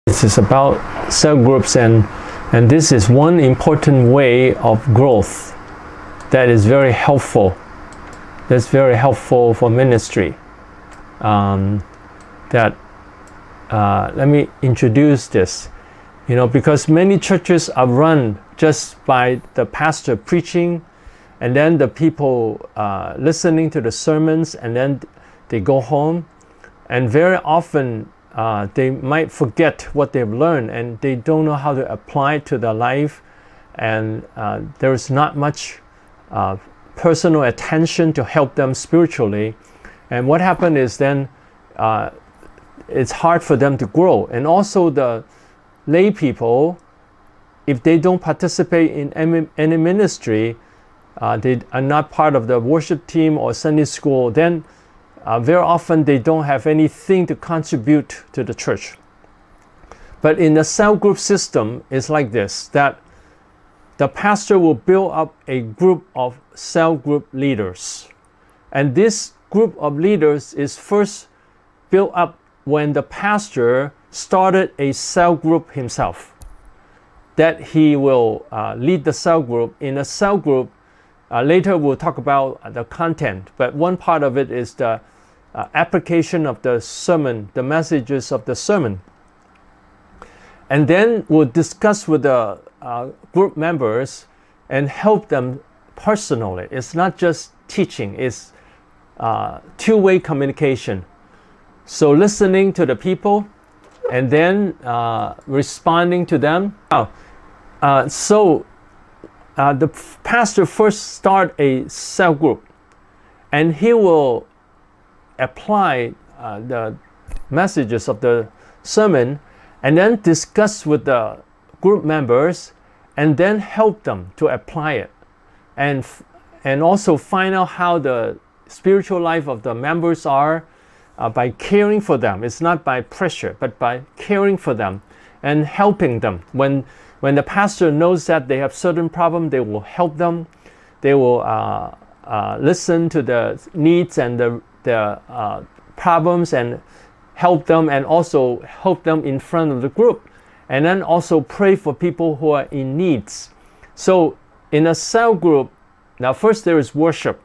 This is about cell groups, and this is one important way of growth that is very helpful. That's very helpful for ministry. Let me introduce this. Because many churches are run just by the pastor preaching, and then the people listening to the sermons, and then they go home, and very often they might forget what they've learned, and they don't know how to apply it to their life, and there's not much personal attention to help them spiritually. And what happened is then it's hard for them to grow. And also the lay people, if they don't participate in any ministry, they are not part of the worship team or Sunday school, then very often they don't have anything to contribute to the church. But in the cell group system, it's like this, that the pastor will build up a group of cell group leaders. And this group of leaders is first built up when the pastor started a cell group himself. That he will lead the cell group. In a cell group, later we'll talk about the content, but one part of it is the application of the sermon, the messages of the sermon. And then we'll discuss with the group members and help them personally. It's not just teaching, it's two-way communication. So listening to the people and then responding to them. The pastor first start a cell group, and he will apply the messages of the sermon and then discuss with the group members and then help them to apply it, and also find out how the spiritual life of the members are by caring for them. It's not by pressure, but by caring for them and helping them. When the pastor knows that they have certain problem, they will help them. They will listen to the needs and the problems and help them, and also help them in front of the group, and then also pray for people who are in needs. So in a cell group, now first there is worship.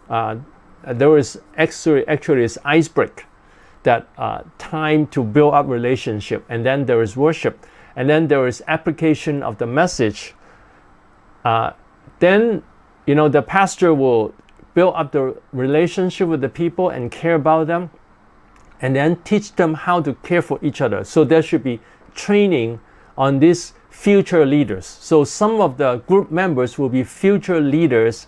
There is actually is ice break, that time to build up relationship, and then there is worship, and then there is application of the message. Then the pastor will build up the relationship with the people and care about them, and then teach them how to care for each other. So there should be training on these future leaders. So some of the group members will be future leaders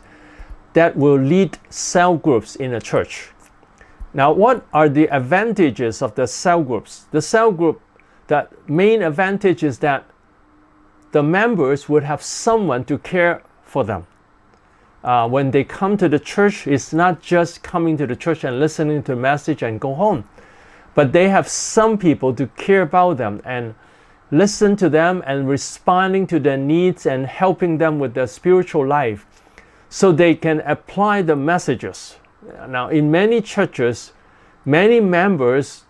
that will lead cell groups in a church. Now, what are the advantages of the cell groups? The cell group, the main advantage is that the members would have someone to care for them. When they come to the church, it's not just coming to the church and listening to the message and go home, but they have some people to care about them and listen to them and responding to their needs and helping them with their spiritual life, so they can apply the messages. Now, in many churches, many members,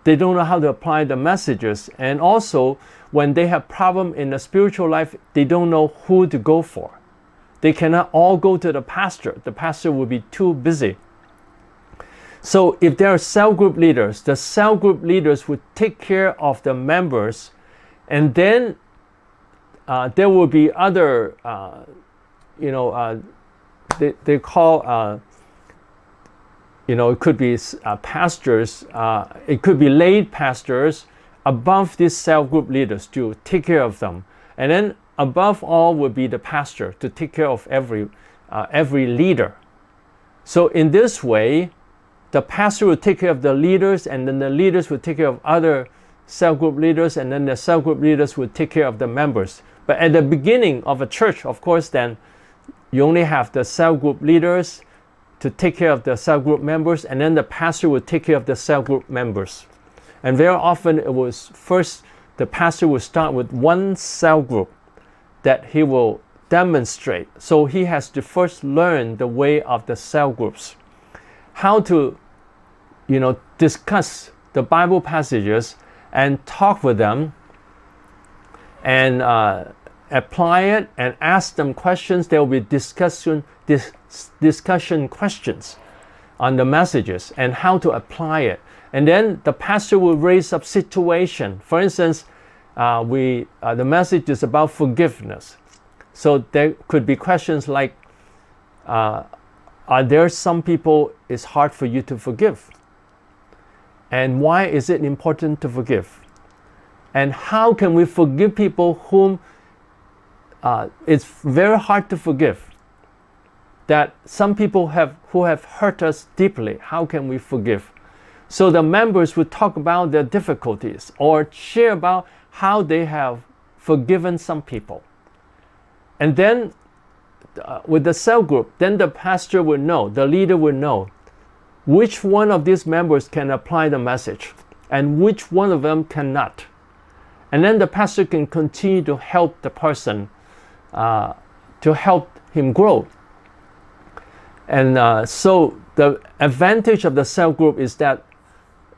they don't know how to apply the messages, and also when they have problem in the spiritual life, they don't know who to go for. They cannot all go to the pastor. The pastor will be too busy. So if there are cell group leaders, the cell group leaders would take care of the members, and then there will be other, they call, it could be pastors, it could be lay pastors above these cell group leaders to take care of them. And then above all would be the pastor to take care of every leader. So in this way, the pastor will take care of the leaders, and then the leaders will take care of other cell group leaders, and then the cell group leaders will take care of the members. But at the beginning of a church, of course, then you only have the cell group leaders to take care of the cell group members, and then the pastor will take care of the cell group members. And very often it was first, the pastor will start with one cell group that he will demonstrate. So he has to first learn the way of the cell groups, how to discuss the Bible passages and talk with them and apply it and ask them questions. There will be discussion questions on the messages and how to apply it. And then the pastor will raise up situation. For instance, the message is about forgiveness. So there could be questions like, are there some people it's hard for you to forgive? And why is it important to forgive? And how can we forgive people whom it's very hard to forgive? That some people who have hurt us deeply, how can we forgive? So the members would talk about their difficulties or share about how they have forgiven some people. And then with the cell group, then the pastor will know, the leader will know which one of these members can apply the message and which one of them cannot. And then the pastor can continue to help the person, to help him grow. And so the advantage of the cell group is that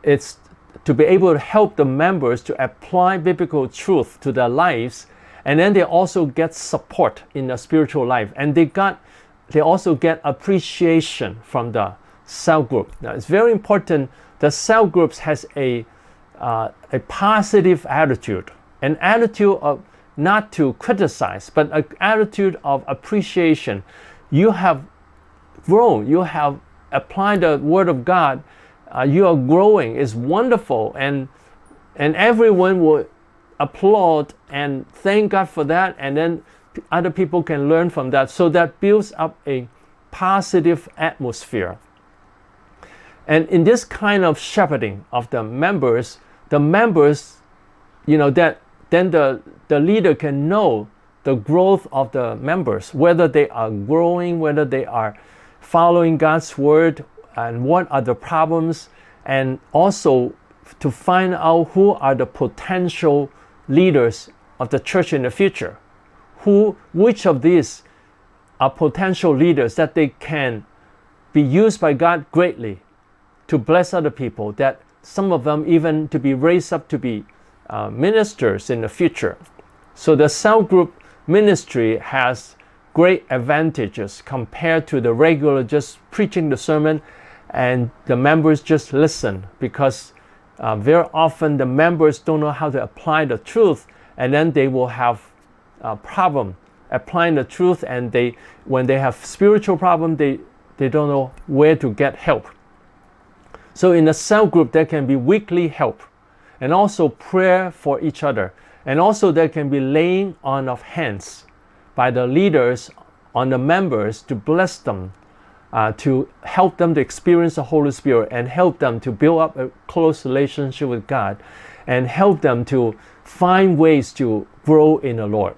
it's to be able to help the members to apply biblical truth to their lives, and then they also get support in the spiritual life, and they also get appreciation from the cell group. Now it's very important. The cell groups has a positive attitude, an attitude of not to criticize, but an attitude of appreciation. You have grown, you have applied the Word of God, you are growing, it's wonderful, and everyone will applaud and thank God for that, and then other people can learn from that. So that builds up a positive atmosphere. And in this kind of shepherding of the members, that then the leader can know the growth of the members, whether they are growing, whether they are following God's word, and what are the problems, and also to find out who are the potential leaders of the church in the future. Which of these are potential leaders that they can be used by God greatly to bless other people, that some of them even to be raised up to be ministers in the future. So the cell group ministry has great advantages compared to the regular just preaching the sermon and the members just listen, because very often the members don't know how to apply the truth, and then they will have a problem applying the truth, and when they have spiritual problem, they don't know where to get help. So in a cell group, there can be weekly help, and also prayer for each other, and also there can be laying on of hands by the leaders on the members to bless them, to help them to experience the Holy Spirit, and help them to build up a close relationship with God, and help them to find ways to grow in the Lord.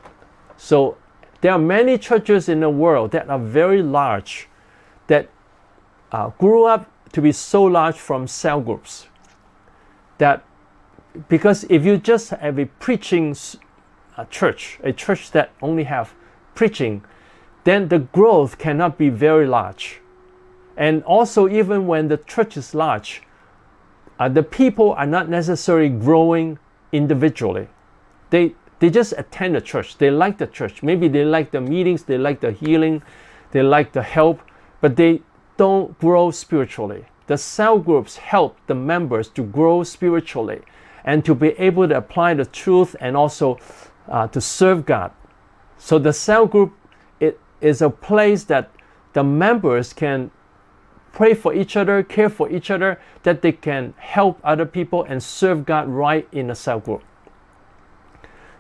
So there are many churches in the world that are very large, that grew up to be so large from cell groups. That because if you just have a preaching church, a church that only have preaching, then the growth cannot be very large. And also, even when the church is large, the people are not necessarily growing individually. They just attend the church. They like the church. Maybe they like the meetings, they like the healing, they like the help, but they don't grow spiritually. The cell groups help the members to grow spiritually and to be able to apply the truth, and also to serve God. So the cell group, it is a place that the members can pray for each other, care for each other, that they can help other people and serve God right in a cell group.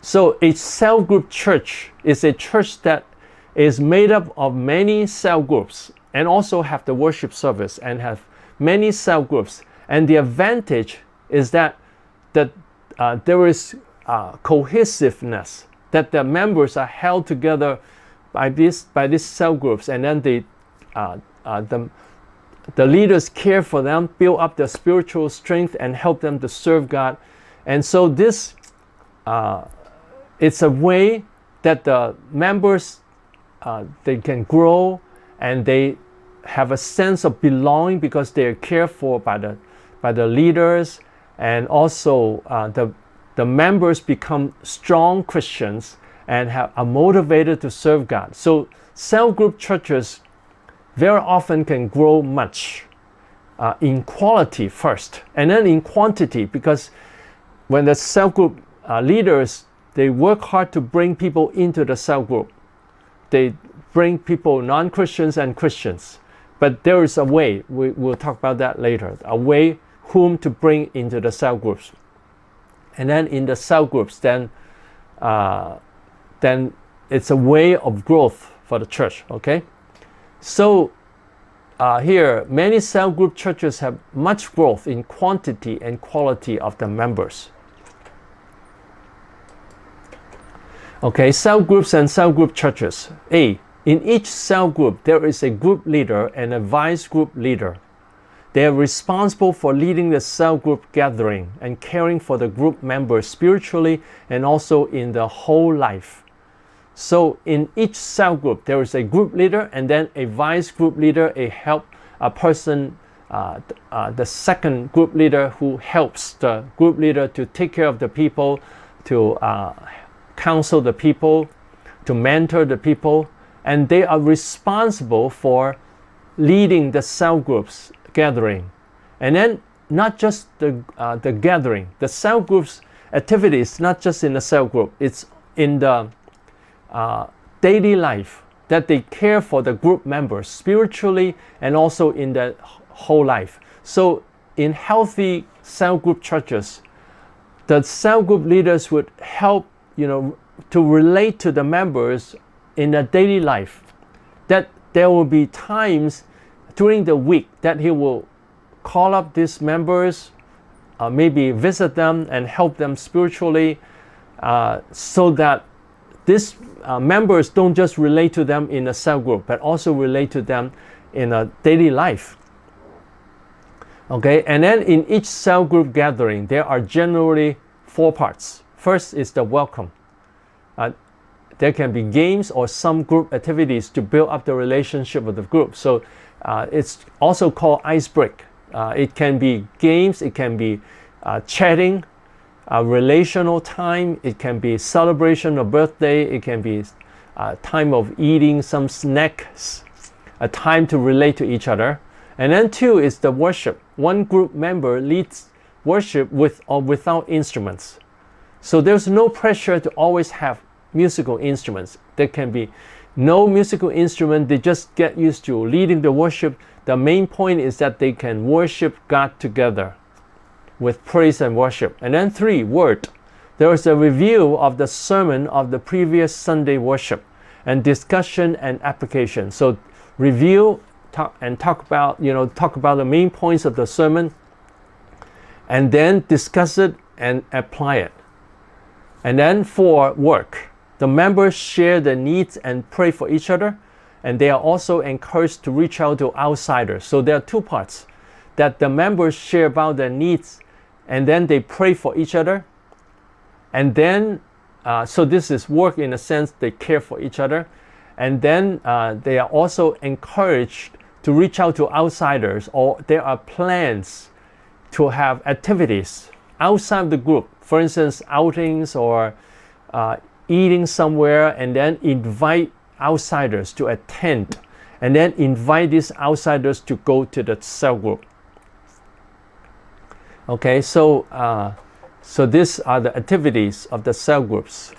So a cell group church is a church that is made up of many cell groups, and also have the worship service and have many cell groups. And the advantage is that there is cohesiveness, that the members are held together by these cell groups, and then the leaders care for them, build up their spiritual strength, and help them to serve God. And so this it's a way that the members they can grow, and they have a sense of belonging because they are cared for by the leaders, and also the members become strong Christians and are motivated to serve God. So cell group churches very often can grow much in quality first, and then in quantity, because when the cell group leaders, they work hard to bring people into the cell group. They bring people, non-Christians and Christians. But there is a way, we'll talk about that later, a way whom to bring into the cell groups. And then in the cell groups, then it's a way of growth for the church, okay? So here, many cell group churches have much growth in quantity and quality of the members. Okay, cell groups and cell group churches. A, in each cell group, there is a group leader and a vice group leader. They are responsible for leading the cell group gathering and caring for the group members spiritually and also in the whole life. So in each cell group, there is a group leader and then a vice group leader, a person, the second group leader who helps the group leader to take care of the people, to counsel the people, to mentor the people, and they are responsible for leading the cell groups gathering. And then not just the gathering, the cell groups activities, not just in the cell group, it's in the daily life that they care for the group members spiritually and also in the whole life. So in healthy cell group churches, the cell group leaders would help, to relate to the members in a daily life. That there will be times during the week that he will call up these members, maybe visit them and help them spiritually, so that these members don't just relate to them in a cell group, but also relate to them in a daily life. Okay, and then in each cell group gathering, there are generally 4 parts. First is the welcome. There can be games or some group activities to build up the relationship with the group. So it's also called icebreak. It can be games, it can be chatting, relational time, it can be celebration of birthday, it can be a time of eating some snacks, a time to relate to each other. And then 2 is the worship. One group member leads worship with or without instruments. So there's no pressure to always have musical instruments. There can be no musical instrument. They just get used to leading the worship. The main point is that they can worship God together with praise and worship. And then 3, word. There is a review of the sermon of the previous Sunday worship and discussion and application. So review talk about the main points of the sermon and then discuss it and apply it. And then 4, work. The members share their needs and pray for each other, and they are also encouraged to reach out to outsiders. So there are 2 parts, that the members share about their needs and then they pray for each other. And then, so this is work in a sense, they care for each other. And then they are also encouraged to reach out to outsiders, or there are plans to have activities outside the group. For instance, outings or eating somewhere, and then invite outsiders to attend, and then invite these outsiders to go to the cell group. Okay, so these are the activities of the cell groups.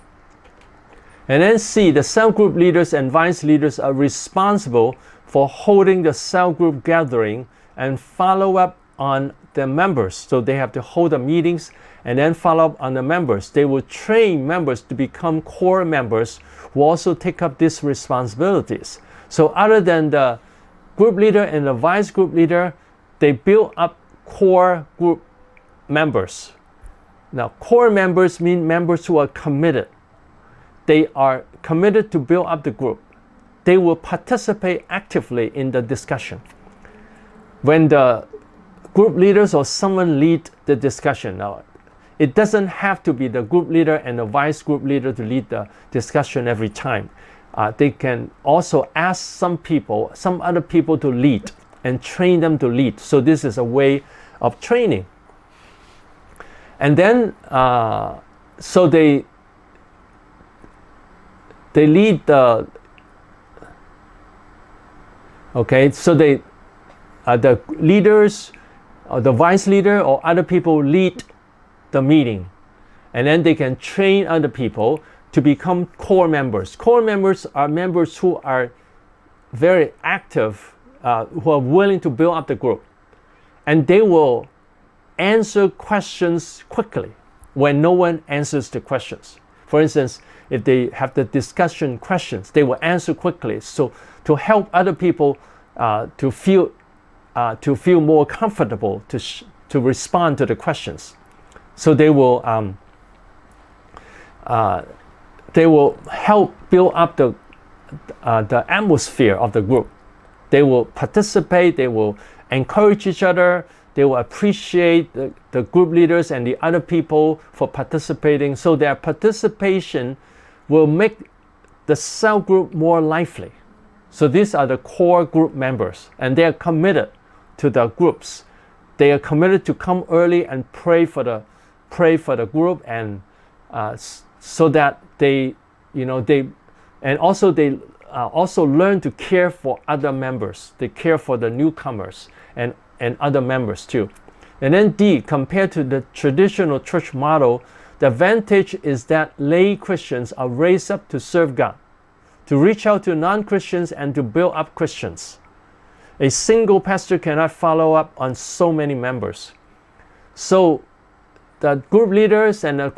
And then C, the cell group leaders and vice leaders are responsible for holding the cell group gathering and follow up on the members. So they have to hold the meetings and then follow up on the members. They will train members to become core members who also take up these responsibilities. So other than the group leader and the vice group leader, they build up core group members. Now, core members mean members who are committed. They are committed to build up the group. They will participate actively in the discussion. When the group leaders or someone lead the discussion, now, it doesn't have to be the group leader and the vice group leader to lead the discussion every time. They can also ask some other people to lead and train them to lead. So this is a way of training. And then, so they lead the, okay, so the leaders, or the vice leader or other people lead the meeting. And then they can train other people to become core members. Core members are members who are very active, who are willing to build up the group. And they will answer questions quickly when no one answers the questions. For instance, if they have the discussion questions, they will answer quickly. So to help other people to feel more comfortable to respond to the questions. So they will help build up the atmosphere of the group. They will participate, they will encourage each other, they will appreciate the group leaders and the other people for participating. So their participation will make the cell group more lively. So these are the core group members, and they are committed to the groups. They are committed to come early and pray for the group, and so that they also learn to care for other members. They care for the newcomers and other members too. And then D, compared to the traditional church model, the advantage is that lay Christians are raised up to serve God, to reach out to non-Christians and to build up Christians. A single pastor cannot follow up on so many members. So the group leaders and the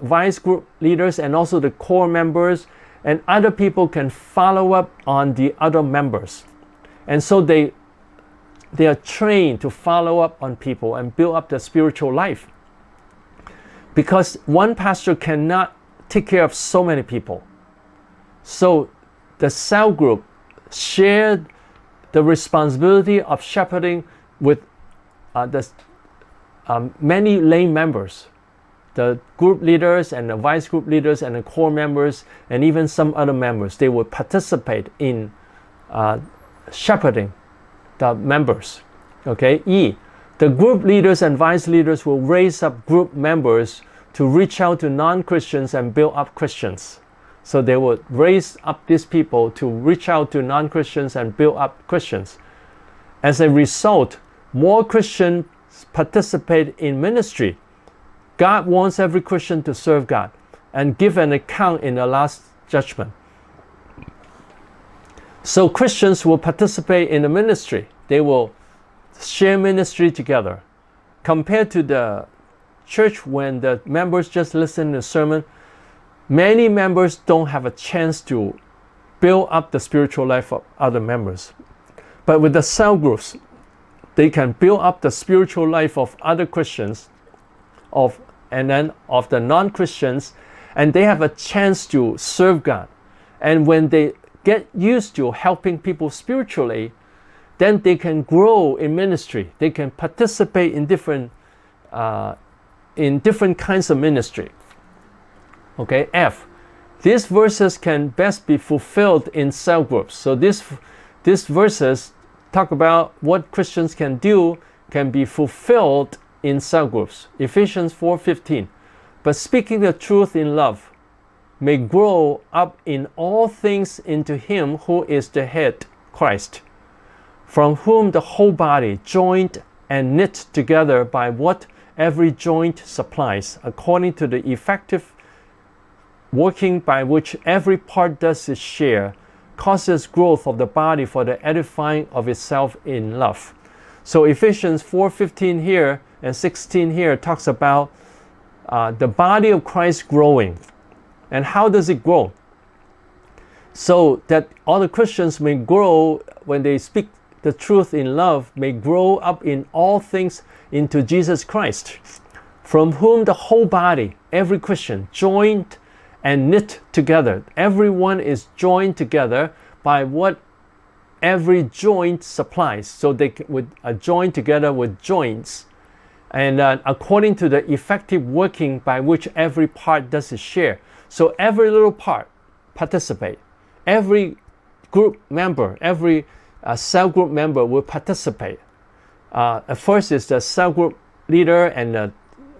vice group leaders and also the core members and other people can follow up on the other members. And so they are trained to follow up on people and build up their spiritual life. Because one pastor cannot take care of so many people. So the cell group shared the responsibility of shepherding with many lay members, the group leaders and the vice group leaders and the core members and even some other members. They will participate in shepherding the members. Okay, E, the group leaders and vice leaders will raise up group members to reach out to non-Christians and build up Christians. So they will raise up these people to reach out to non-Christians and build up Christians. As a result, more Christians participate in ministry. God wants every Christian to serve God and give an account in the last judgment. So Christians will participate in the ministry. They will share ministry together. Compared to the church when the members just listen to the sermon, many members don't have a chance to build up the spiritual life of other members. But with the cell groups, they can build up the spiritual life of other Christians, and then of the non-Christians, and they have a chance to serve God. And when they get used to helping people spiritually, then they can grow in ministry. They can participate in different kinds of ministry. Okay, F. These verses can best be fulfilled in cell groups. So these verses talk about what Christians can do can be fulfilled in cell groups. Ephesians 4:15. But speaking the truth in love may grow up in all things into him who is the head, Christ, from whom the whole body, joined and knit together by what every joint supplies, according to the effective working by which every part does its share, causes growth of the body for the edifying of itself in love. So Ephesians 4:15 here and 16 here talks about the body of Christ growing. And how does it grow? So that all the Christians may grow when they speak the truth in love, may grow up in all things into Jesus Christ, from whom the whole body, every Christian, joined and knit together. Everyone is joined together by what every joint supplies. So they would join together with joints, and according to the effective working by which every part does its share. So every little part participate. Every group member, every cell group member will participate. First is the cell group leader and the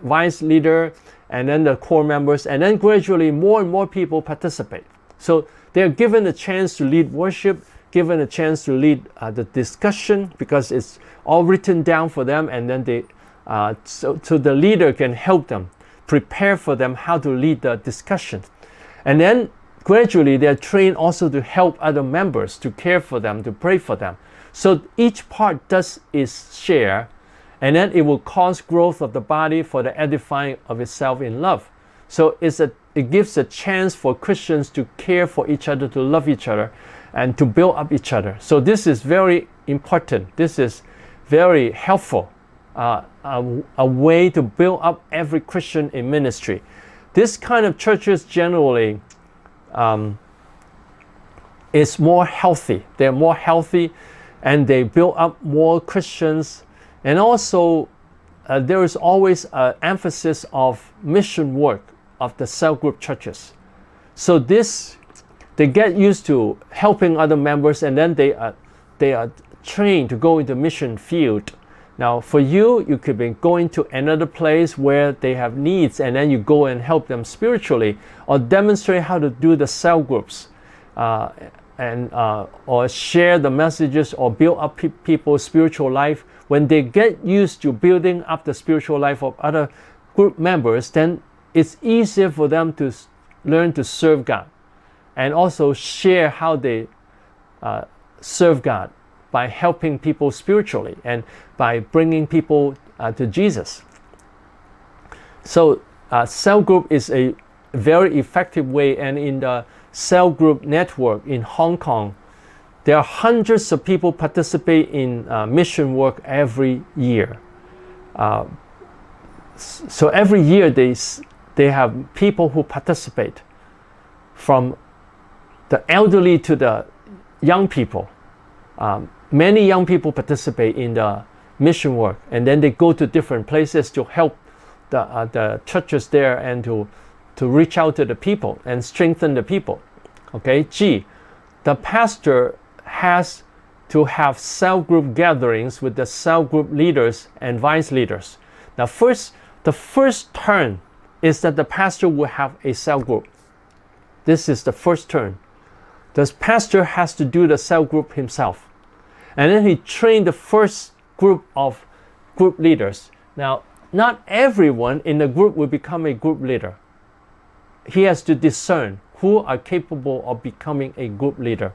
vice leader, and then the core members, and then gradually more and more people participate. So they're given a chance to lead worship, given a chance to lead the discussion, because it's all written down for them, and then so the leader can help them, prepare for them how to lead the discussion. And then gradually they're trained also to help other members, to care for them, to pray for them. So each part does is share, and then it will cause growth of the body for the edifying of itself in love. So it gives a chance for Christians to care for each other, to love each other, and to build up each other. So this is very important. This is very helpful, a way to build up every Christian in ministry. This kind of churches generally is more healthy. They're more healthy, and they build up more Christians. And also, there is always an emphasis of mission work of the cell group churches. So they get used to helping other members, and then they are trained to go into mission field. Now for you could be going to another place where they have needs, and then you go and help them spiritually, or demonstrate how to do the cell groups, or share the messages, or build up people's spiritual life. When they get used to building up the spiritual life of other group members, then it's easier for them to learn to serve God, and also share how they serve God by helping people spiritually and by bringing people to Jesus. So cell group is a very effective way, and in the cell group network in Hong Kong, there are hundreds of people participate in mission work every year. So every year they have people who participate, from the elderly to the young people. Many young people participate in the mission work, and then they go to different places to help the churches there, and to reach out to the people and strengthen the people. Okay, G, the pastor has to have cell group gatherings with the cell group leaders and vice leaders. Now the first turn is that the pastor will have a cell group. This is the first turn. The pastor has to do the cell group himself. And then he trained the first group of group leaders. Now, not everyone in the group will become a group leader. He has to discern who are capable of becoming a group leader.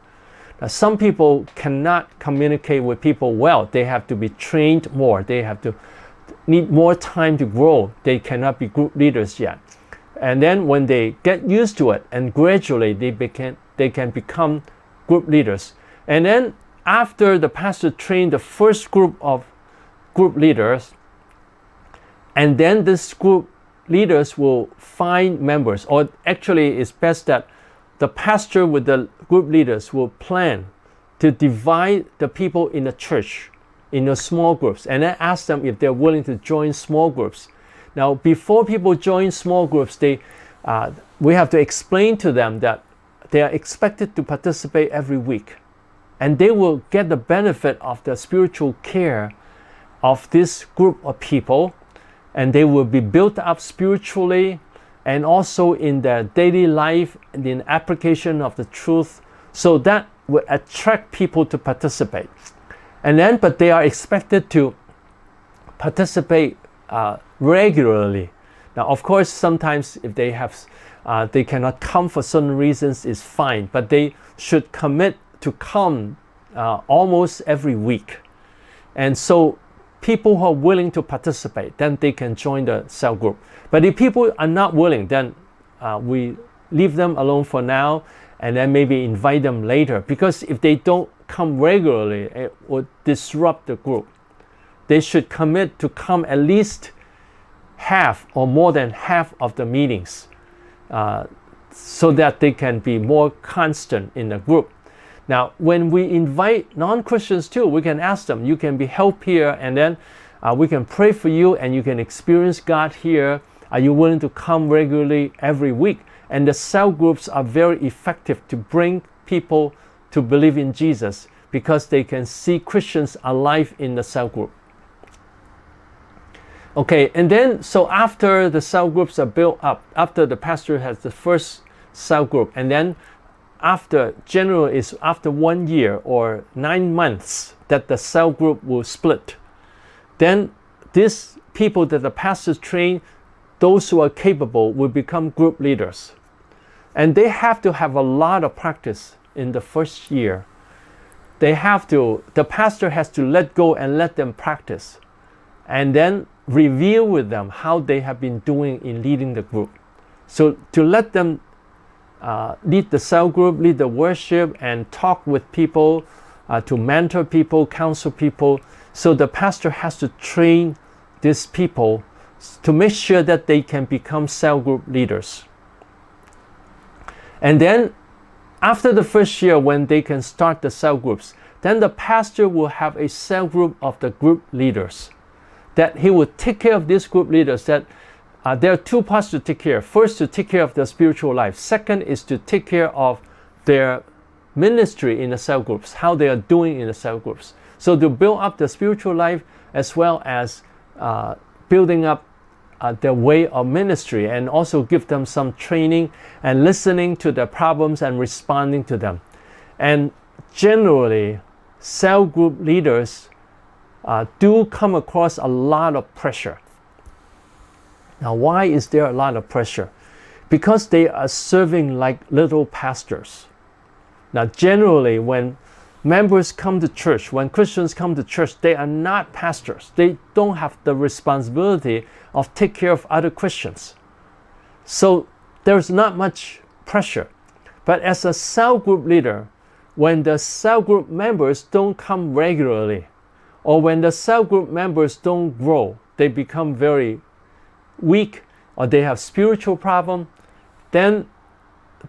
Now, some people cannot communicate with people well. They have to be trained more. They have to need more time to grow. They cannot be group leaders yet. And then when they get used to it, and gradually they can become group leaders. And then after the pastor trained the first group of group leaders, and then this group leaders will find members, or actually it's best that the pastor with the group leaders will plan to divide the people in the church into small groups, and then ask them if they're willing to join small groups. Now, before people join small groups, we have to explain to them that they are expected to participate every week, and they will get the benefit of the spiritual care of this group of people, and they will be built up spiritually, and also in their daily life, and in application of the truth, so that will attract people to participate. And then, but they are expected to participate regularly. Now, of course, sometimes if they cannot come for certain reasons, is fine, but they should commit to come almost every week. And so people who are willing to participate, then they can join the cell group. But if people are not willing, then we leave them alone for now, and then maybe invite them later, because if they don't come regularly, it would disrupt the group. They should commit to come at least half or more than half of the meetings, so that they can be more constant in the group. Now, when we invite non-Christians too, we can ask them, you can be helped here, and then we can pray for you, and you can experience God here. Are you willing to come regularly every week? And the cell groups are very effective to bring people to believe in Jesus, because they can see Christians alive in the cell group. Okay, and then so after the cell groups are built up, after the pastor has the first cell group, and then generally is after 1 year or 9 months that the cell group will split. Then these people that the pastors train, those who are capable, will become group leaders. And they have to have a lot of practice in the first year. The pastor has to let go and let them practice. And then review with them how they have been doing in leading the group. So to let them lead the cell group, lead the worship, and talk with people, to mentor people, counsel people. So the pastor has to train these people to make sure that they can become cell group leaders. And then after the first year, when they can start the cell groups, then the pastor will have a cell group of the group leaders, that he will take care of these group leaders. That there are two parts to take care of. First, to take care of their spiritual life. Second is to take care of their ministry in the cell groups, how they are doing in the cell groups. So to build up the spiritual life as well as building up their way of ministry, and also give them some training and listening to their problems and responding to them. And generally, cell group leaders do come across a lot of pressure. Now, why is there a lot of pressure? Because they are serving like little pastors. Now, generally, when members come to church, when Christians come to church, they are not pastors. They don't have the responsibility of take care of other Christians. So there's not much pressure. But as a cell group leader, when the cell group members don't come regularly, or when the cell group members don't grow, they become very weak, or they have spiritual problem, then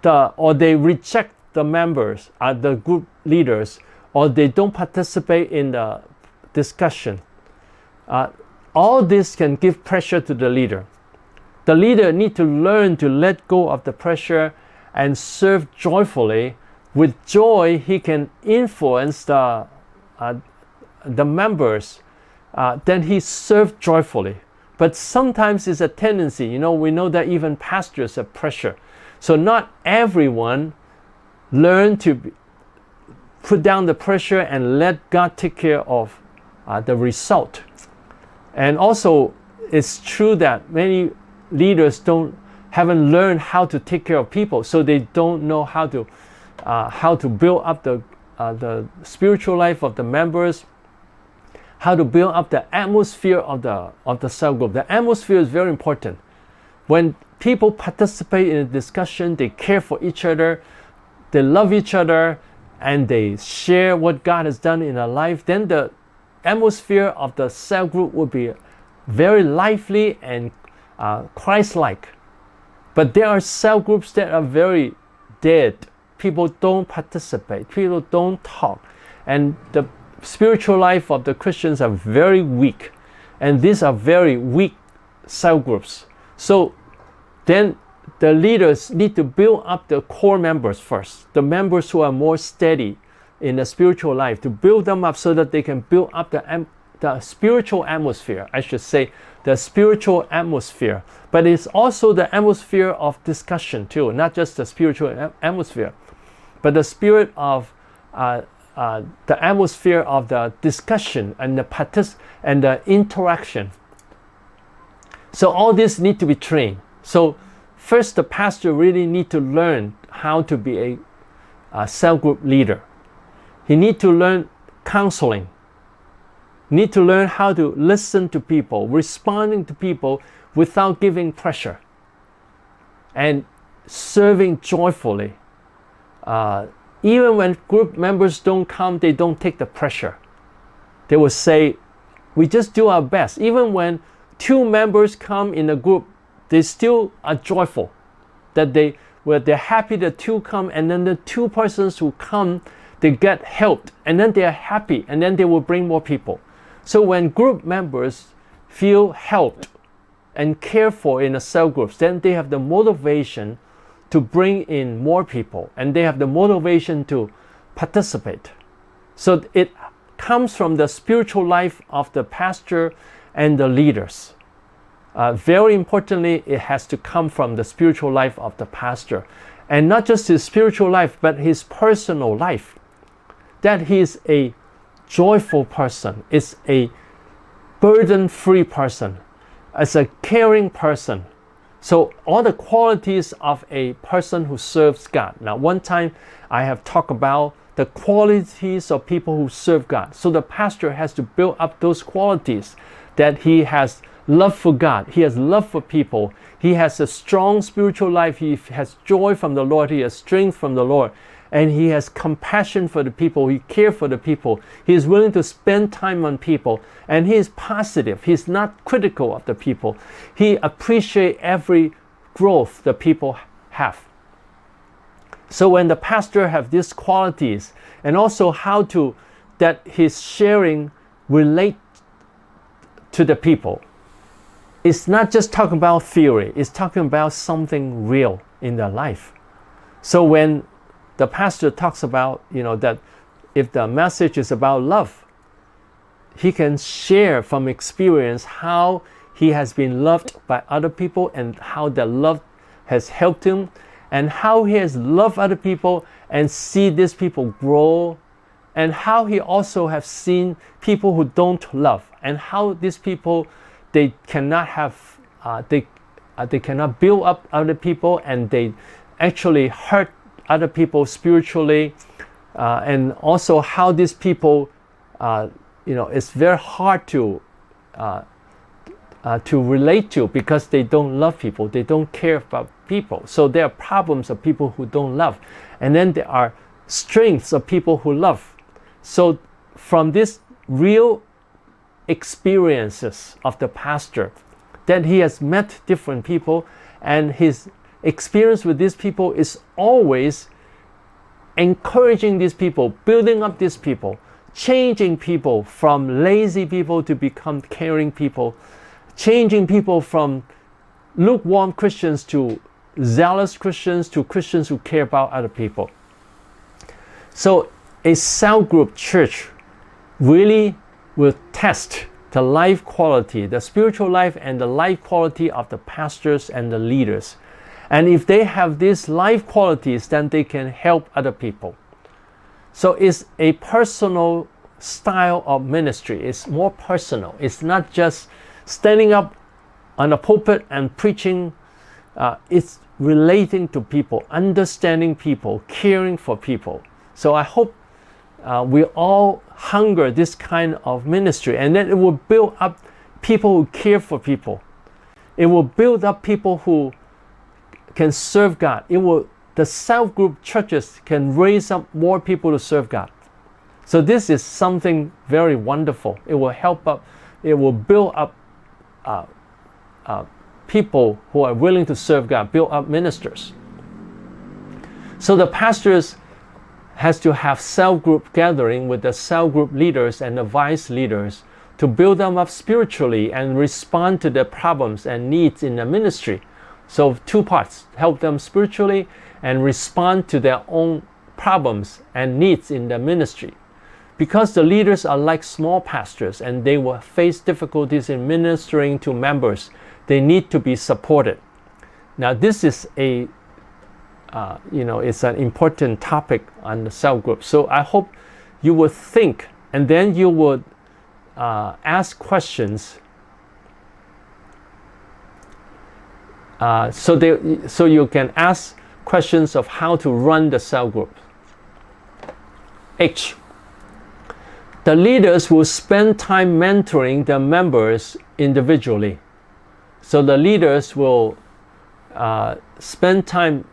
or they reject the members, the group leaders, or they don't participate in the discussion. All this can give pressure to the leader. The leader needs to learn to let go of the pressure and serve joyfully. With joy, he can influence the members. Then he serves joyfully. But sometimes it's a tendency. We know that even pastors have pressure. So not everyone learn to put down the pressure and let God take care of the result. And also, it's true that many leaders haven't learned how to take care of people, so they don't know how to build up the spiritual life of the members, how to build up the atmosphere of the cell group. The atmosphere is very important. When people participate in a discussion, they care for each other, they love each other, and they share what God has done in their life, then the atmosphere of the cell group will be very lively and Christ-like. But there are cell groups that are very dead. People don't participate. People don't talk. And the spiritual life of the Christians are very weak. And these are very weak cell groups. So then the leaders need to build up the core members first, the members who are more steady in the spiritual life, to build them up so that they can build up the spiritual atmosphere. I should say the spiritual atmosphere. But it's also the atmosphere of discussion too, not just the spiritual atmosphere, but the spirit of the atmosphere of the discussion and the interaction. So all this need to be trained. So first, the pastor really need to learn how to be a cell group leader. He need to learn counseling. Need to learn how to listen to people, responding to people without giving pressure, and serving joyfully. Even when group members don't come, they don't take the pressure. They will say, we just do our best. Even when 2 members come in a group, they still are joyful that they're happy that 2 come, and then the 2 persons who come, they get helped, and then they are happy, and then they will bring more people. So when group members feel helped and cared for in the cell groups, then they have the motivation to bring in more people, and they have the motivation to participate. So it comes from the spiritual life of the pastor and the leaders. very importantly, it has to come from the spiritual life of the pastor. And not just his spiritual life, but his personal life. That he is a joyful person, is a burden-free person, as a caring person. So all the qualities of a person who serves God. Now, one time I have talked about the qualities of people who serve God. So the pastor has to build up those qualities, that he has love for God, he has love for people, he has a strong spiritual life, he has joy from the Lord, he has strength from the Lord, and he has compassion for the people, he cares for the people, he is willing to spend time on people, and he is positive, he is not critical of the people, he appreciates every growth the people have. So when the pastor have these qualities, and also how to, that his sharing relate to the people, it's not just talking about theory, it's talking about something real in their life. So when the pastor talks about, that if the message is about love, he can share from experience how he has been loved by other people and how that love has helped him, and how he has loved other people and see these people grow, and how he also has seen people who don't love, and how these people, they cannot have, they cannot build up other people, and they actually hurt other people spiritually, and also how these people, it's very hard to relate to, because they don't love people, they don't care about people. So there are problems of people who don't love, and then there are strengths of people who love. So from this real experiences of the pastor, that he has met different people, and his experience with these people is always encouraging these people, building up these people, changing people from lazy people to become caring people, changing people from lukewarm Christians to zealous Christians, to Christians who care about other people. So a cell group church really will test the life quality, the spiritual life and the life quality of the pastors and the leaders. And if they have these life qualities, then they can help other people. So it's a personal style of ministry. It's more personal. It's not just standing up on a pulpit and preaching. It's relating to people, understanding people, caring for people. So I hope we all hunger this kind of ministry, and then it will build up people who care for people. It will build up people who can serve God. The self-group churches can raise up more people to serve God. So this is something very wonderful. It will help up, it will build up people who are willing to serve God, build up ministers. So the pastors has to have cell group gathering with the cell group leaders and the vice leaders to build them up spiritually and respond to their problems and needs in the ministry. So two parts, help them spiritually and respond to their own problems and needs in the ministry. Because the leaders are like small pastors and they will face difficulties in ministering to members, they need to be supported. Now this is it's an important topic on the cell group. So I hope you would think, and then you would ask questions. So you can ask questions of how to run the cell group. H. The leaders will spend time mentoring the members individually. So the leaders will spend time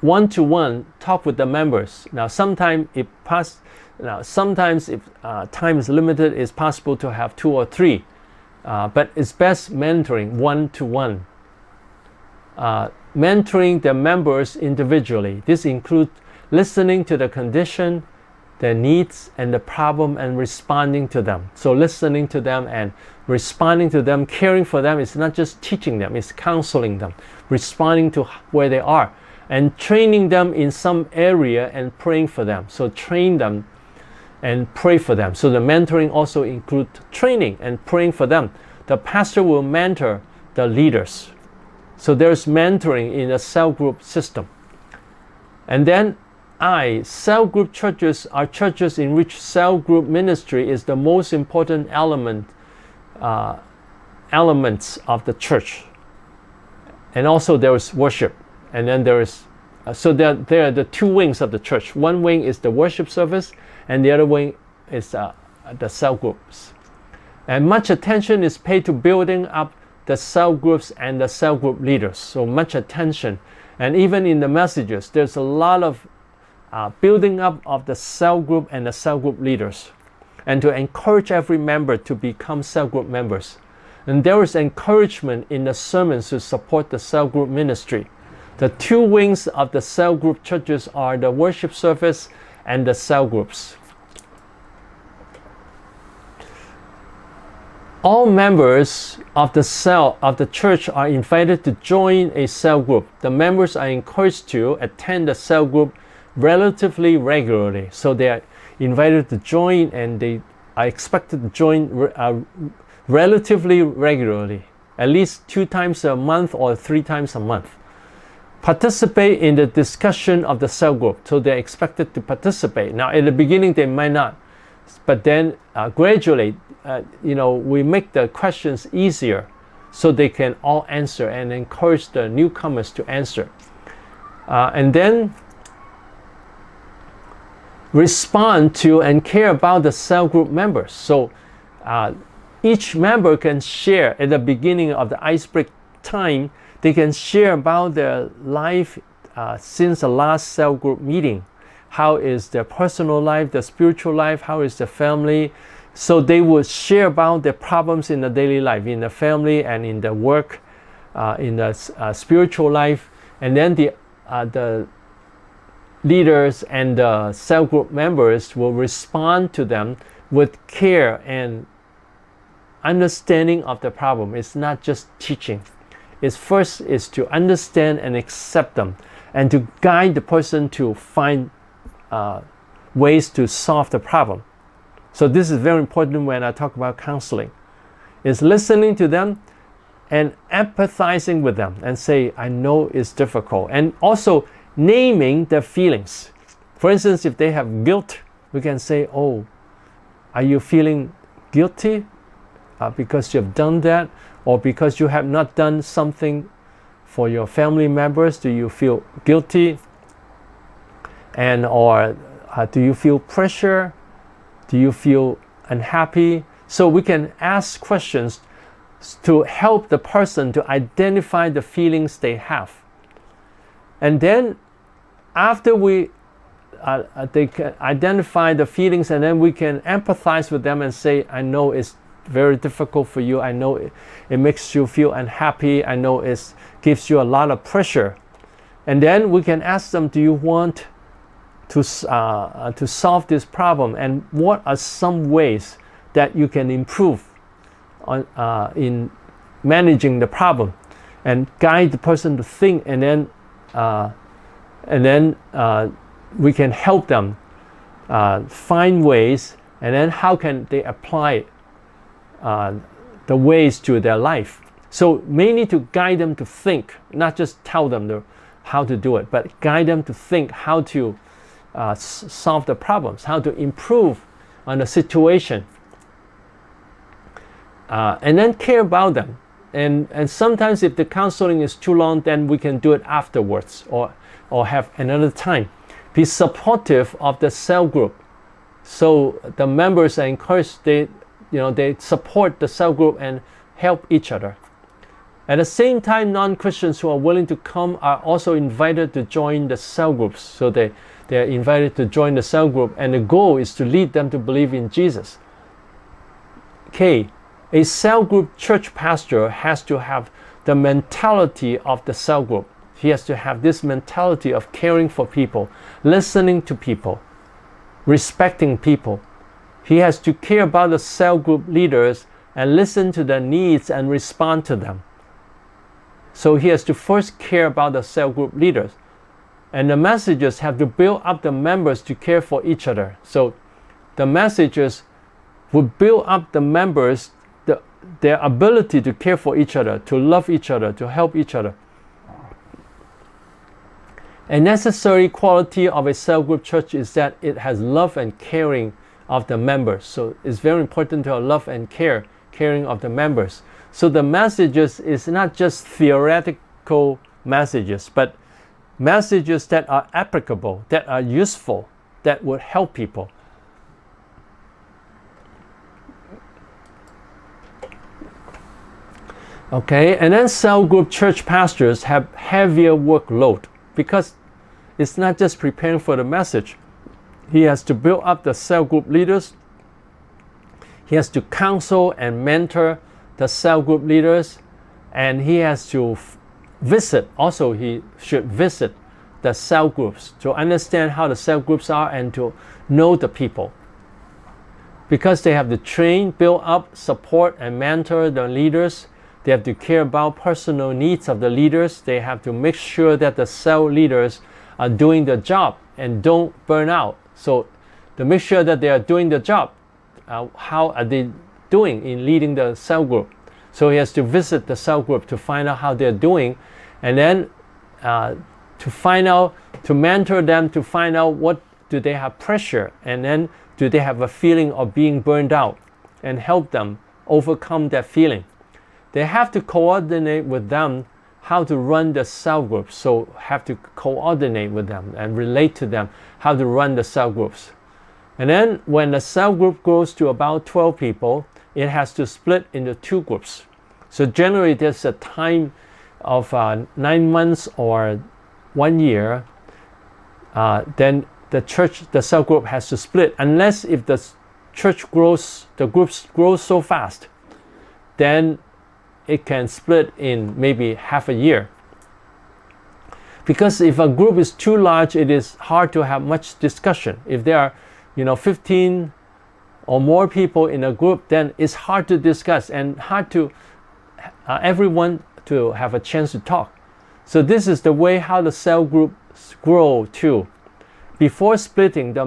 one-to-one, talk with the members. Now sometimes if time is limited, it's possible to have 2 or 3. But it's best mentoring one-to-one. Mentoring the members individually. This includes listening to the condition, their needs, and the problem, and responding to them. So listening to them and responding to them, caring for them is not just teaching them, it's counseling them, responding to where they are, and training them in some area and praying for them. So train them and pray for them. So the mentoring also includes training and praying for them. The pastor will mentor the leaders. So there's mentoring in a cell group system. And then cell group churches are churches in which cell group ministry is the most important elements of the church. And also there is worship. And then there is, so there are the two wings of the church. One wing is the worship service, and the other wing is the cell groups. And much attention is paid to building up the cell groups and the cell group leaders. So much attention. And even in the messages, there's a lot of building up of the cell group and the cell group leaders, and to encourage every member to become cell group members. And there is encouragement in the sermons to support the cell group ministry. The two wings of the cell group churches are the worship service and the cell groups. All members of the church are invited to join a cell group. The members are encouraged to attend the cell group relatively regularly. So they are invited to join, and they are expected to join relatively regularly, at least 2 times a month or 3 times a month. Participate in the discussion of the cell group. So they're expected to participate. Now, in the beginning, they might not, but then gradually, we make the questions easier so they can all answer, and encourage the newcomers to answer. And then respond to and care about the cell group members. So each member can share at the beginning of the icebreak time. They can share about their life since the last cell group meeting. How is their personal life, their spiritual life, how is the family? So they will share about their problems in the daily life, in the family and in the work, in the spiritual life. And then the leaders and the cell group members will respond to them with care and understanding of the problem. It's not just teaching. First is to understand and accept them, and to guide the person to find ways to solve the problem. So this is very important when I talk about counseling. It's listening to them and empathizing with them, and say, I know it's difficult. And also naming their feelings. For instance, if they have guilt, we can say, oh, are you feeling guilty because you have done that? Or because you have not done something for your family members, do you feel guilty? Or do you feel pressure? Do you feel unhappy? So we can ask questions to help the person to identify the feelings they have. And then after they can identify the feelings, and then we can empathize with them and say, I know it's very difficult for you. I know it makes you feel unhappy. I know it gives you a lot of pressure. And then we can ask them, do you want to solve this problem? And what are some ways that you can improve in managing the problem? And guide the person to think, and then we can help them find ways, and then how can they apply the ways to their life. So mainly to guide them to think, not just tell them how to do it, but guide them to think how to solve the problems, how to improve on the situation, and then care about them. And sometimes if the counseling is too long, then we can do it afterwards, or have another time. Be supportive of the cell group. So the members are encouraged, they support the cell group and help each other. At the same time, non-Christians who are willing to come are also invited to join the cell groups. So they are invited to join the cell group, and the goal is to lead them to believe in Jesus. Okay, a cell group church pastor has to have the mentality of the cell group. He has to have this mentality of caring for people, listening to people, respecting people. He has to care about the cell group leaders and listen to their needs and respond to them. So he has to first care about the cell group leaders. And the messages have to build up the members to care for each other. So the messages would build up the members their ability to care for each other, to love each other, to help each other. A necessary quality of a cell group church is that it has love and caring of the members. So it's very important to have love and caring of the members. So the messages is not just theoretical messages, but messages that are applicable, that are useful, that would help people. Okay, and then cell group church pastors have heavier workload because it's not just preparing for the message. He has to build up the cell group leaders. He has to counsel and mentor the cell group leaders, and he has to visit. Also, he should visit the cell groups to understand how the cell groups are and to know the people. Because they have to train, build up, support, and mentor the leaders. They have to care about personal needs of the leaders. They have to make sure that the cell leaders are doing the job and don't burn out. So to make sure that they are doing the job, how are they doing in leading the cell group? So he has to visit the cell group to find out how they're doing, and then to find out, to mentor them, to find out what do they have pressure, and then do they have a feeling of being burned out, and help them overcome that feeling. They have to coordinate with them how to run the cell groups. So have to coordinate with them and relate to them how to run the cell groups. And then when the cell group grows to about 12 people, it has to split into 2 groups. So generally there's a time of 9 months or 1 year. Then the cell group has to split, unless if the church grows, the groups grow so fast, then it can split in maybe half a year. Because if a group is too large, it is hard to have much discussion. If there are 15 or more people in a group, then it's hard to discuss and hard to everyone to have a chance to talk. So this is the way how the cell groups grow too. Before splitting, the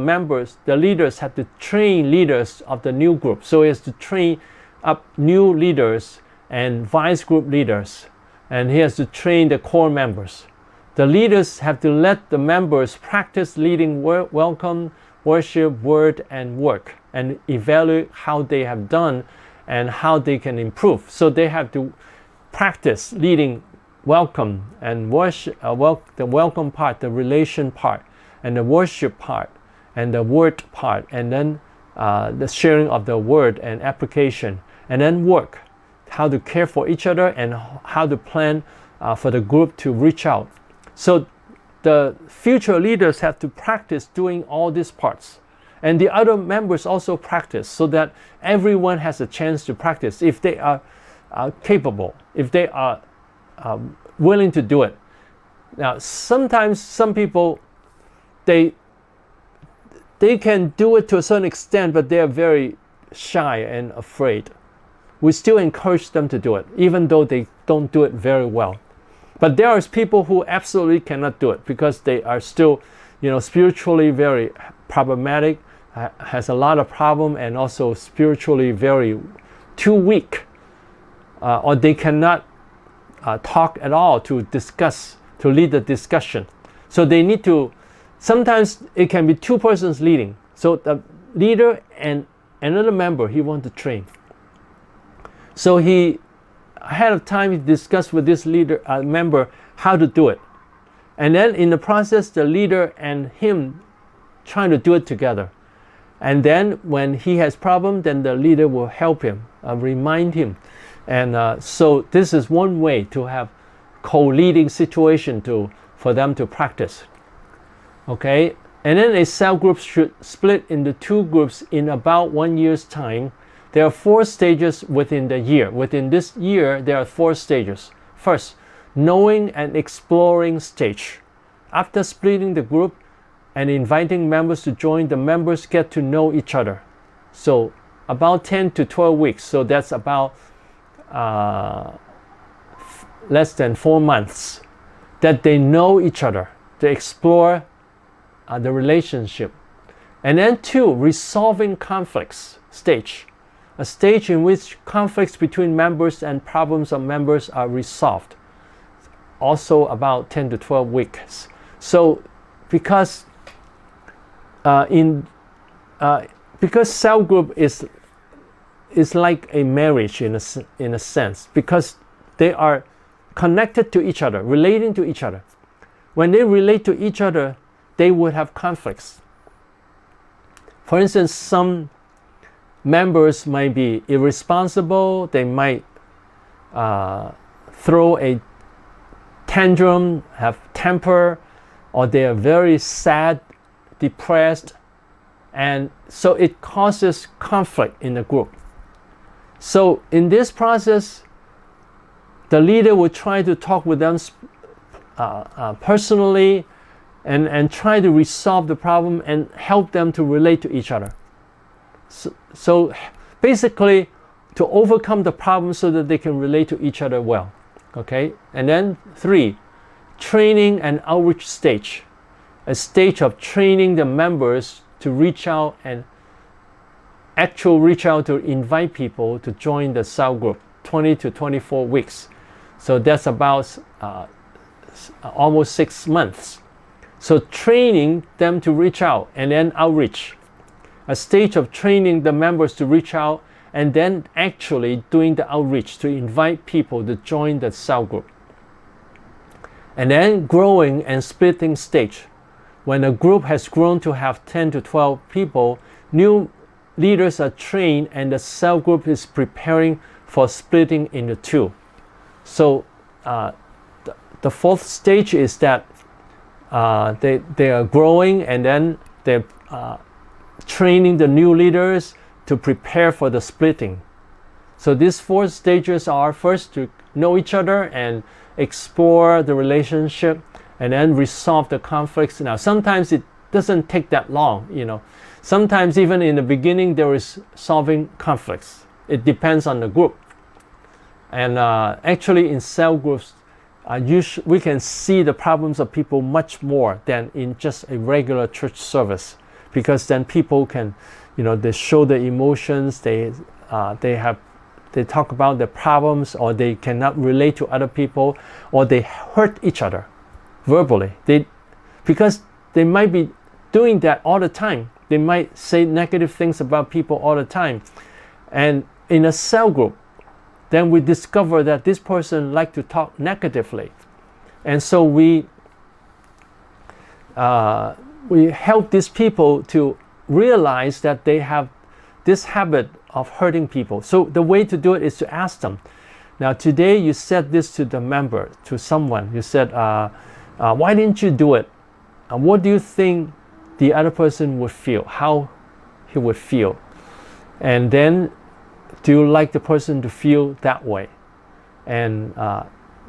leaders have to train leaders of the new group. So he has to train up new leaders and vice group leaders, and he has to train the core members. The leaders have to let the members practice leading welcome, worship, word, and work, and evaluate how they have done and how they can improve. So they have to practice leading welcome and worship, the welcome part, the relation part, and the worship part, and the word part, and then the sharing of the word and application, and then work. How to care for each other and how to plan for the group to reach out. So the future leaders have to practice doing all these parts. And the other members also practice, so that everyone has a chance to practice if they are capable, if they are willing to do it. Now, sometimes some people, they can do it to a certain extent, but they are very shy and afraid. We still encourage them to do it, even though they don't do it very well. But there are people who absolutely cannot do it because they are still, spiritually very problematic, has a lot of problem, and also spiritually very too weak, or they cannot talk at all to discuss, to lead the discussion. So they need to, sometimes it can be 2 persons leading. So the leader and another member he wants to train. So he, ahead of time, he discussed with this leader, member how to do it. And then in the process, the leader and him trying to do it together. And then when he has problem, then the leader will help him, remind him. And so this is one way to have co-leading situation for them to practice. Okay? And then a cell group should split into 2 groups in about 1 year's time. There are 4 stages within the year. Within this year, there are 4 stages. First, knowing and exploring stage. After splitting the group and inviting members to join, the members get to know each other. So about 10 to 12 weeks. So that's about less than 4 months that they know each other, to explore the relationship. And then 2, resolving conflicts stage. a stage in which conflicts between members and problems of members are resolved. Also about 10 to 12 weeks. So because cell group is like a marriage in a sense, because they are connected to each other, relating to each other. When they relate to each other, they would have conflicts. For instance, some members might be irresponsible, they might throw a tantrum, have temper, or they are very sad, depressed, and so it causes conflict in the group. So in this process, the leader will try to talk with them personally and try to resolve the problem and help them to relate to each other. So basically, to overcome the problem so that they can relate to each other well. Okay? And then 3, training and outreach stage. A stage of training the members to reach out and reach out to invite people to join the cell group, 20 to 24 weeks. So that's about almost 6 months. So training them to reach out and then outreach. A stage of training the members to reach out and then actually doing the outreach to invite people to join the cell group. And then growing and splitting stage. When a group has grown to have 10 to 12 people, new leaders are trained and the cell group is preparing for splitting into 2. So the 4th stage is that they are growing and then they're training the new leaders to prepare for the splitting. So these 4 stages are first to know each other and explore the relationship and then resolve the conflicts. Now sometimes it doesn't take that long, you know. Sometimes even in the beginning there is solving conflicts. It depends on the group. And actually in cell groups, we can see the problems of people much more than in just a regular church service, because then people can, you know, they show their emotions, they talk about their problems, or they cannot relate to other people, or they hurt each other verbally. Because they might be doing that all the time. They might say negative things about people all the time. And in a cell group, then we discover that this person likes to talk negatively. And so we help these people to realize that they have this habit of hurting people. So the way to do it is to ask them. Now today you said this to the member, to someone. You said, why didn't you do it? What do you think the other person would feel? How he would feel? And then, do you like the person to feel that way? And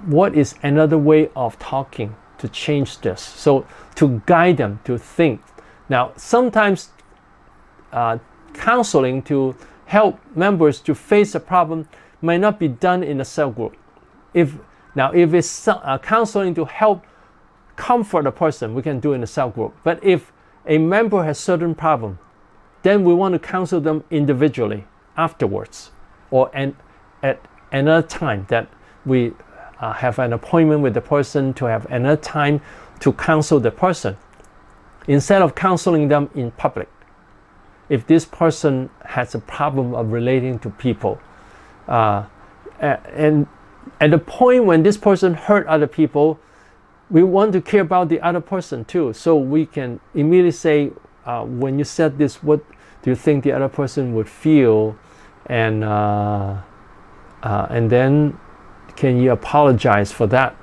what is another way of talking to change this? So to guide them to think. Now sometimes counseling to help members to face a problem might not be done in a cell group. If it's counseling to help comfort a person, we can do it in a cell group. But if a member has certain problem, then we want to counsel them individually afterwards, or at another time that we have an appointment with the person to have another time to counsel the person, instead of counseling them in public. If this person has a problem of relating to people, and at the point when this person hurt other people, we want to care about the other person too. So we can immediately say, when you said this, what do you think the other person would feel? And then can you apologize for that?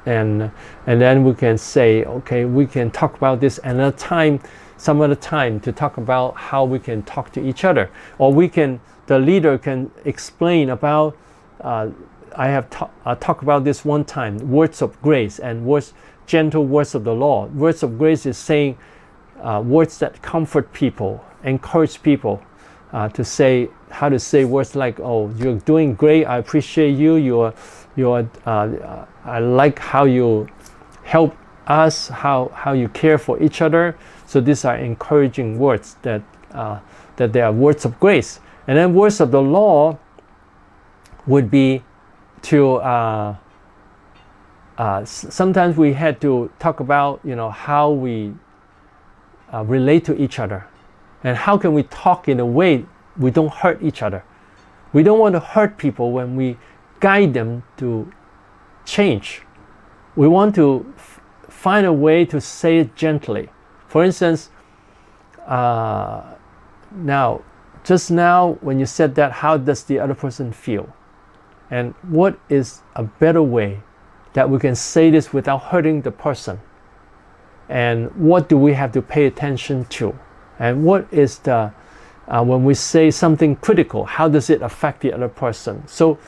And then we can say, okay, we can talk about this another time, some other time, to talk about how we can talk to each other. Or the leader can explain about, I have talked about this one time, words of grace and gentle words of the law. Words of grace is saying words that comfort people, encourage people to say, how to say words like, oh, you're doing great, I appreciate you, I like how you help us, how you care for each other. So these are encouraging words that they are words of grace. And then words of the law would be to sometimes we had to talk about how we relate to each other, and how can we talk in a way we don't hurt each other. We don't want to hurt people when we guide them to change. We want to find a way to say it gently. For instance, just now when you said that, how does the other person feel? And what is a better way that we can say this without hurting the person? And what do we have to pay attention to? And what is the, when we say something critical, how does it affect the other person? So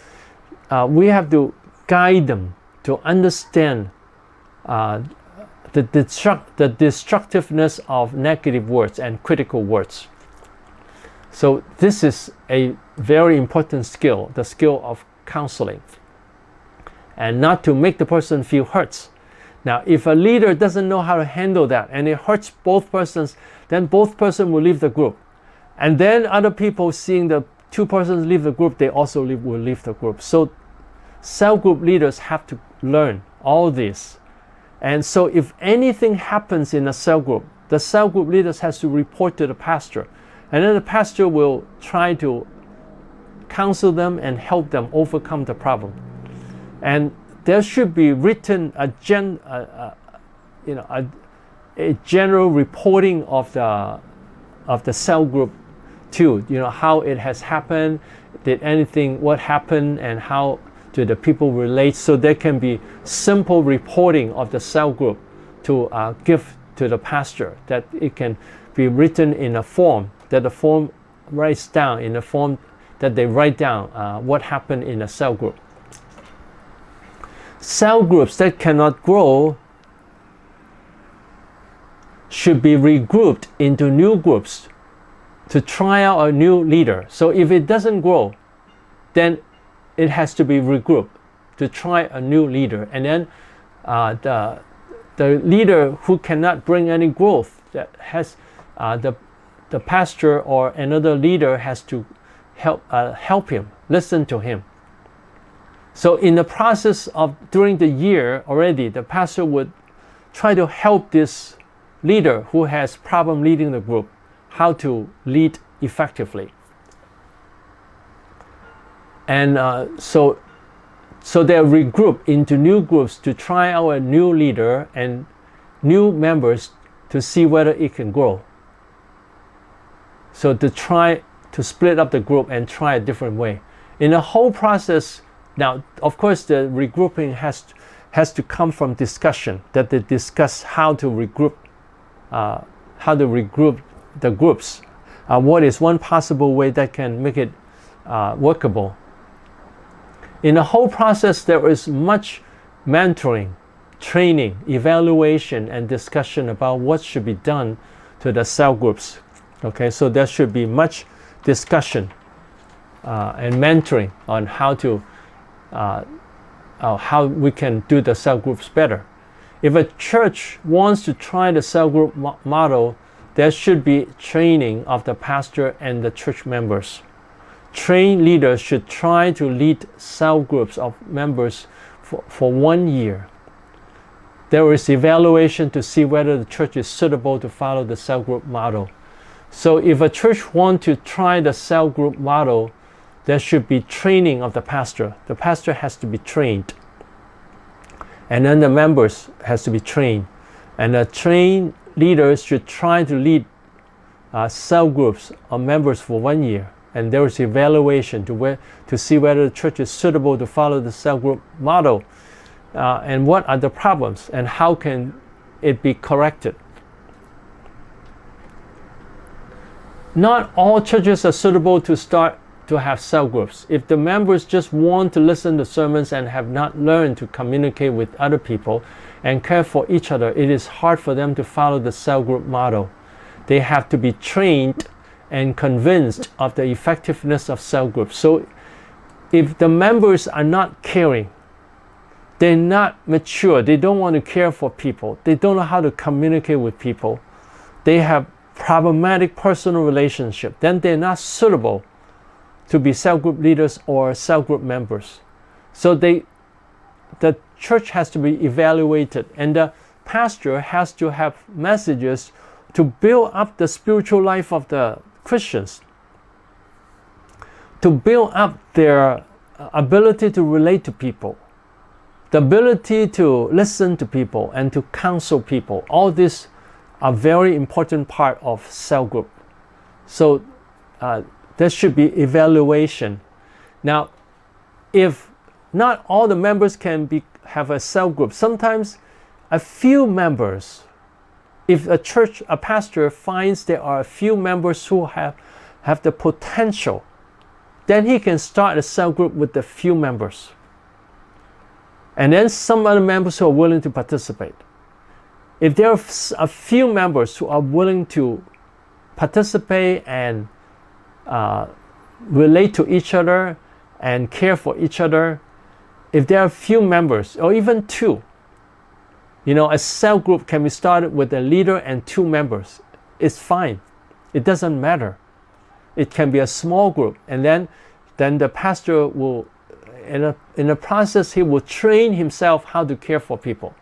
we have to guide them to understand the destructiveness of negative words and critical words. So this is a very important skill, the skill of counseling. And not to make the person feel hurt. Now, if a leader doesn't know how to handle that and it hurts both persons, then both persons will leave the group. And then other people seeing the two persons leave the group, they also will leave the group. So cell group leaders have to learn all this. And so if anything happens in a cell group, the cell group leaders has to report to the pastor. And then the pastor will try to counsel them and help them overcome the problem. And there should be written a general reporting of the cell group too. How it has happened, what happened, and how do the people relate. So there can be simple reporting of the cell group to give to the pastor, that it can be written in a form, that the form writes down, in a form that they write down what happened in a cell group. Cell groups that cannot grow should be regrouped into new groups to try out a new leader. So if it doesn't grow, then it has to be regrouped to try a new leader. And then the leader who cannot bring any growth, that has the pastor or another leader has to help him, listen to him. So in the process of during the year already, the pastor would try to help this leader who has problem leading the group, how to lead effectively. And so they're regrouped into new groups to try out a new leader and new members to see whether it can grow. So to try to split up the group and try a different way. In the whole process, now, of course, the regrouping has to come from discussion, that they discuss how to regroup the groups. What is one possible way that can make it workable? In the whole process, there is much mentoring, training, evaluation, and discussion about what should be done to the cell groups. Okay, so there should be much discussion and mentoring on how we can do the cell groups better. If a church wants to try the cell group model, there should be training of the pastor and the church members. Trained leaders should try to lead cell groups of members for 1 year. There is evaluation to see whether the church is suitable to follow the cell group model. So if a church wants to try the cell group model, there should be training of the pastor. The pastor has to be trained. And then the members has to be trained. And the trained leaders should try to lead cell groups of members for 1 year. And there is evaluation to see whether the church is suitable to follow the cell group model. And what are the problems and how can it be corrected. Not all churches are suitable to start to have cell groups. If the members just want to listen to sermons and have not learned to communicate with other people and care for each other, it is hard for them to follow the cell group model. They have to be trained and convinced of the effectiveness of cell groups. So if the members are not caring, they're not mature, they don't want to care for people, they don't know how to communicate with people, they have problematic personal relationship, then they're not suitable to be cell group leaders or cell group members. So the church has to be evaluated, and the pastor has to have messages to build up the spiritual life of the Christians, to build up their ability to relate to people, the ability to listen to people and to counsel people. All these are very important part of cell group. So there should be evaluation. Now, if not all the members can have a cell group, sometimes a few members, if a pastor finds there are a few members who have the potential, then he can start a cell group with a few members. And then some other members who are willing to participate. If there are a few members who are willing to participate and relate to each other and care for each other, if there are a few members, or even two, a cell group can be started with a leader and two members. It's fine. It doesn't matter. It can be a small group, and then the pastor will, in the process, he will train himself how to care for people.